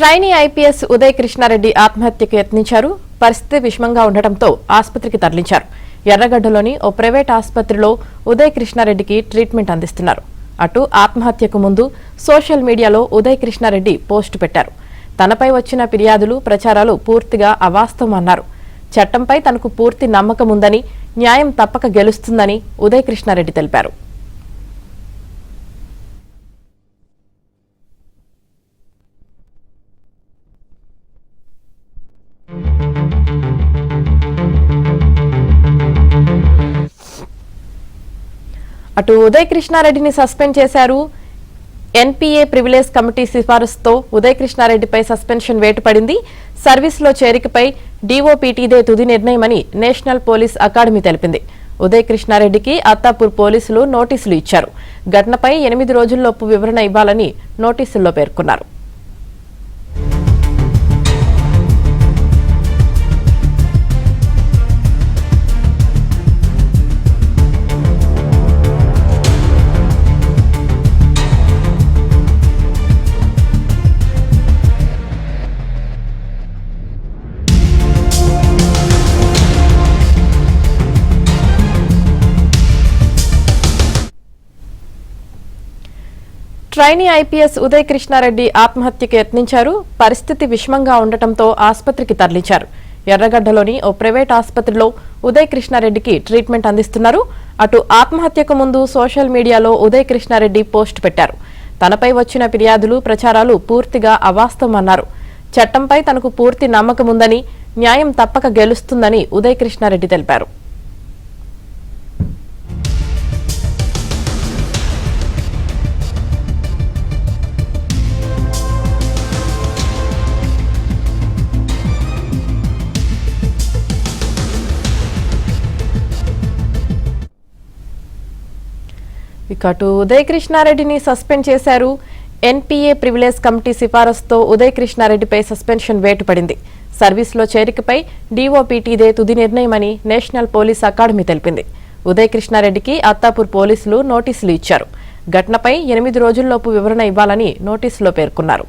Trainee IPS Uday Krishna Reddy ఆత్మహత్యకు యత్నించారు. పరిస్థితి విషమంగా ఉండటంతో ఆసుపత్రికి తరలించారు. ఎర్రగడ్డలోని ఓ ప్రైవేట్ ఆసుపత్రిలో ఉదయ్ కృష్ణారెడ్డికి ట్రీట్మెంట్ అందిస్తున్నారు. అటు ఆత్మహత్యకు ముందు సోషల్ మీడియాలో ఉదయ్ కృష్ణారెడ్డి పోస్టు పెట్టారు. తనపై వచ్చిన ఫిర్యాదులు, ప్రచారాలు పూర్తిగా అవాస్తవమన్నారు. చట్టంపై తనకు పూర్తి నమ్మకం ఉందని, న్యాయం తప్పక గెలుస్తుందని ఉదయ్ కృష్ణారెడ్డి తెలిపారు. అటు ఉదయ్ కృష్ణారెడ్డిని సస్పెండ్ చేశారు. ఎన్పీఏ ప్రివిలేజ్ కమిటీ సిఫారసుతో ఉదయ్ కృష్ణారెడ్డిపై సస్పెన్షన్ వేటు పడింది. సర్వీసులో చేరికపై డీఓపీటీదే తుది నిర్ణయమని నేషనల్ పోలీస్ అకాడమీ తెలిపింది. ఉదయ్ కృష్ణారెడ్డికి అత్తాపూర్ పోలీసులు నోటీసులు ఇచ్చారు. ఘటనపై 8 రోజుల్లోపు వివరణ ఇవ్వాలని నోటీసుల్లో పేర్కొన్నారు. ట్రైనీ ఐపీఎస్ ఉదయ్ కృష్ణారెడ్డి ఆత్మహత్యకు యత్నించారు. పరిస్థితి విషమంగా ఉండటంతో ఆసుపత్రికి తరలించారు. ఎర్రగడ్డలోని ఓ ప్రైవేట్ ఆసుపత్రిలో ఉదయ్ కృష్ణారెడ్డికి ట్రీట్మెంట్ అందిస్తున్నారు. అటు ఆత్మహత్యకు ముందు సోషల్ మీడియాలో ఉదయ్ కృష్ణారెడ్డి పోస్టు పెట్టారు. తనపై వచ్చిన ఫిర్యాదులు, ప్రచారాలు పూర్తిగా అవాస్తవమన్నారు. చట్టంపై తనకు పూర్తి నమ్మకం ఉందని, న్యాయం తప్పక గెలుస్తుందని ఉదయ్ కృష్ణారెడ్డి తెలిపారు. ఇకటు ఉదయ్ కృష్ణారెడ్డిని సస్పెండ్ చేశారు. ఎన్పీఏ ప్రివిలేజ్ కమిటీ సిఫారసుతో ఉదయ్ కృష్ణారెడ్డిపై సస్పెన్షన్ వేటు పడింది. సర్వీసులో చేరికపై డీఓపీటీదే తుది నిర్ణయమని నేషనల్ పోలీస్ అకాడమీ తెలిపింది. ఉదయ్ కృష్ణారెడ్డికి అత్తాపూర్ పోలీసులు నోటీసులు ఇచ్చారు. ఘటనపై 8 రోజుల్లోపు వివరణ ఇవ్వాలని నోటీసులో పేర్కొన్నారు.